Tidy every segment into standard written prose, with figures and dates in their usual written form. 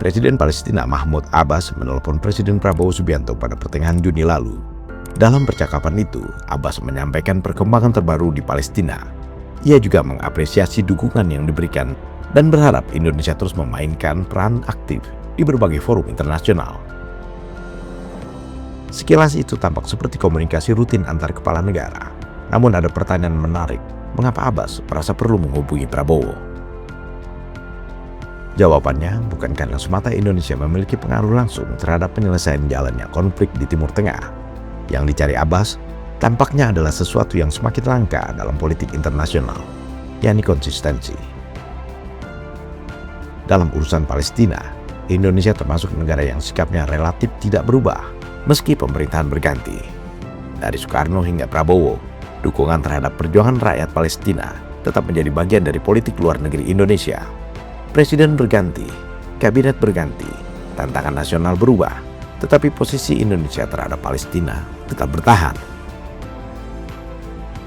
Presiden Palestina Mahmud Abbas menelepon Presiden Prabowo Subianto pada pertengahan Juni lalu. Dalam percakapan itu, Abbas menyampaikan perkembangan terbaru di Palestina. Ia juga mengapresiasi dukungan yang diberikan dan berharap Indonesia terus memainkan peran aktif di berbagai forum internasional. Sekilas itu tampak seperti komunikasi rutin antar kepala negara. Namun ada pertanyaan menarik, mengapa Abbas merasa perlu menghubungi Prabowo? Jawabannya bukan karena semata Indonesia memiliki pengaruh langsung terhadap penyelesaian jalannya konflik di Timur Tengah. Yang dicari Abbas tampaknya adalah sesuatu yang semakin langka dalam politik internasional, yakni konsistensi. Dalam urusan Palestina, Indonesia termasuk negara yang sikapnya relatif tidak berubah meski pemerintahan berganti. Dari Soekarno hingga Prabowo, dukungan terhadap perjuangan rakyat Palestina tetap menjadi bagian dari politik luar negeri Indonesia. Presiden berganti, kabinet berganti, tantangan nasional berubah, tetapi posisi Indonesia terhadap Palestina tetap bertahan.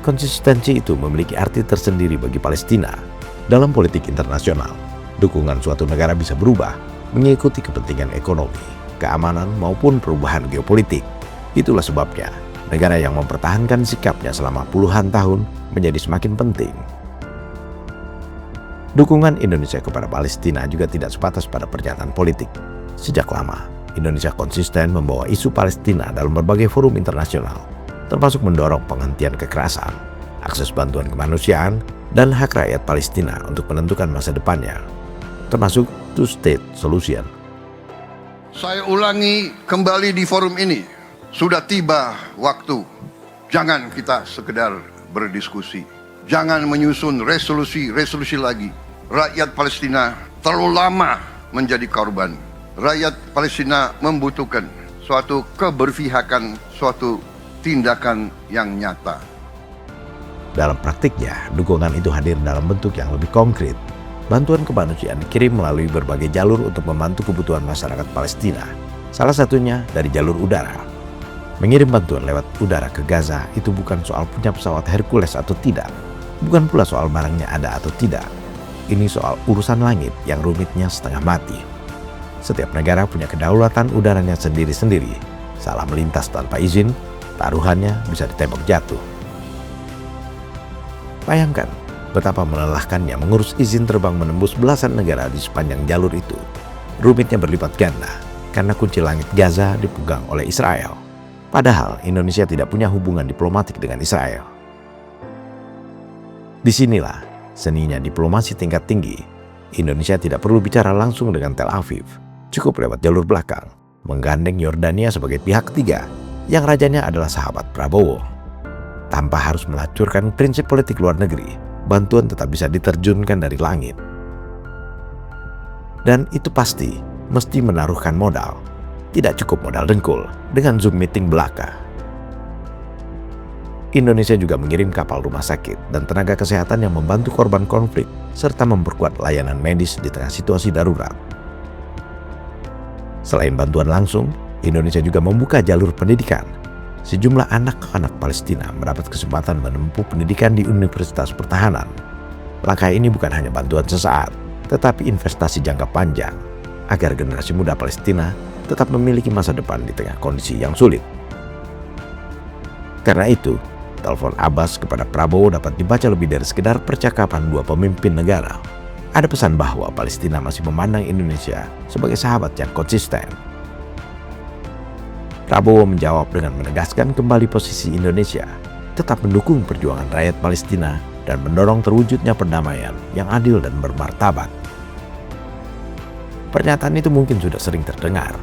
Konsistensi itu memiliki arti tersendiri bagi Palestina. Dalam politik internasional, dukungan suatu negara bisa berubah mengikuti kepentingan ekonomi, keamanan maupun perubahan geopolitik. Itulah sebabnya negara yang mempertahankan sikapnya selama puluhan tahun menjadi semakin penting. Dukungan Indonesia kepada Palestina juga tidak sebatas pada pernyataan politik. Sejak lama, Indonesia konsisten membawa isu Palestina dalam berbagai forum internasional, termasuk mendorong penghentian kekerasan, akses bantuan kemanusiaan, dan hak rakyat Palestina untuk menentukan masa depannya, termasuk two-state solution. Saya ulangi kembali di forum ini, sudah tiba waktu. Jangan kita sekedar berdiskusi. Jangan menyusun resolusi lagi. Rakyat Palestina terlalu lama menjadi korban. Rakyat Palestina membutuhkan suatu keberpihakan, suatu tindakan yang nyata. Dalam praktiknya, dukungan itu hadir dalam bentuk yang lebih konkret. Bantuan kemanusiaan dikirim melalui berbagai jalur untuk membantu kebutuhan masyarakat Palestina. Salah satunya dari jalur udara. Mengirim bantuan lewat udara ke Gaza itu bukan soal punya pesawat Hercules atau tidak. Bukan pula soal barangnya ada atau tidak. Ini soal urusan langit yang rumitnya setengah mati. Setiap negara punya kedaulatan udaranya sendiri-sendiri. Salah melintas tanpa izin, taruhannya bisa ditembak jatuh. Bayangkan betapa melelahkannya mengurus izin terbang menembus belasan negara di sepanjang jalur itu. Rumitnya berlipat ganda karena kunci langit Gaza dipegang oleh Israel. Padahal Indonesia tidak punya hubungan diplomatik dengan Israel. Disinilah seninya diplomasi tingkat tinggi. Indonesia tidak perlu bicara langsung dengan Tel Aviv. Cukup lewat jalur belakang, menggandeng Yordania sebagai pihak ketiga yang rajanya adalah sahabat Prabowo. Tanpa harus melacurkan prinsip politik luar negeri, bantuan tetap bisa diterjunkan dari langit. Dan itu pasti mesti menaruhkan modal. Tidak cukup modal dengkul dengan Zoom meeting belaka. Indonesia juga mengirim kapal rumah sakit dan tenaga kesehatan yang membantu korban konflik serta memperkuat layanan medis di tengah situasi darurat. Selain bantuan langsung, Indonesia juga membuka jalur pendidikan. Sejumlah anak-anak Palestina mendapat kesempatan menempuh pendidikan di Universitas Pertahanan. Langkah ini bukan hanya bantuan sesaat, tetapi investasi jangka panjang agar generasi muda Palestina tetap memiliki masa depan di tengah kondisi yang sulit. Karena itu, telepon Abbas kepada Prabowo dapat dibaca lebih dari sekedar percakapan dua pemimpin negara. Ada pesan bahwa Palestina masih memandang Indonesia sebagai sahabat yang konsisten. Prabowo menjawab dengan menegaskan kembali posisi Indonesia, tetap mendukung perjuangan rakyat Palestina dan mendorong terwujudnya perdamaian yang adil dan bermartabat. Pernyataan itu mungkin sudah sering terdengar,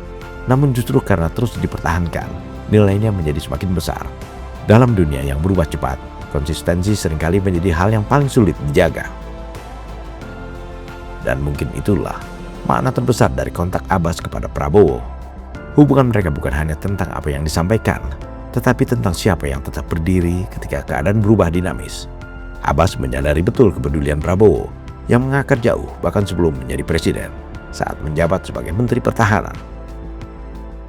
namun justru karena terus dipertahankan, nilainya menjadi semakin besar. Dalam dunia yang berubah cepat, konsistensi seringkali menjadi hal yang paling sulit dijaga. Dan mungkin itulah makna terbesar dari kontak Abbas kepada Prabowo. Hubungan mereka bukan hanya tentang apa yang disampaikan, tetapi tentang siapa yang tetap berdiri ketika keadaan berubah dinamis. Abbas menyadari betul kepedulian Prabowo yang mengakar jauh bahkan sebelum menjadi presiden saat menjabat sebagai Menteri Pertahanan.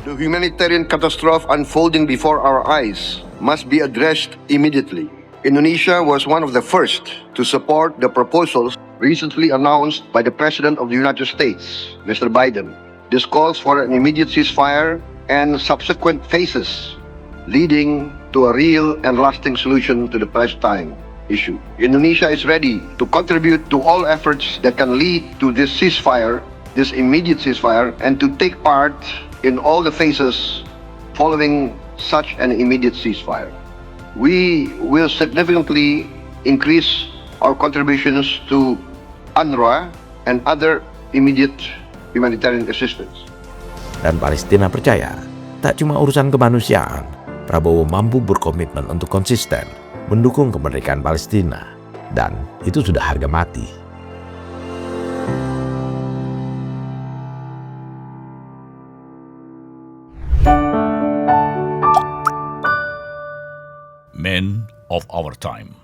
The humanitarian catastrophe unfolding before our eyes must be addressed immediately. Indonesia was one of the first to support the proposals recently announced by the President of the United States, Mr. Biden, This calls for an immediate ceasefire and subsequent phases leading to a real and lasting solution to the Palestine issue. Indonesia is ready to contribute to all efforts that can lead to this ceasefire, this immediate ceasefire, and to take part in all the phases following such an immediate ceasefire. We will significantly increase our contributions to UNRWA and other immediate humanitarian assistance. Dan Palestina percaya, tak cuma urusan kemanusiaan, Prabowo mampu berkomitmen untuk konsisten mendukung kemerdekaan Palestina. Dan itu sudah harga mati. Men of our time.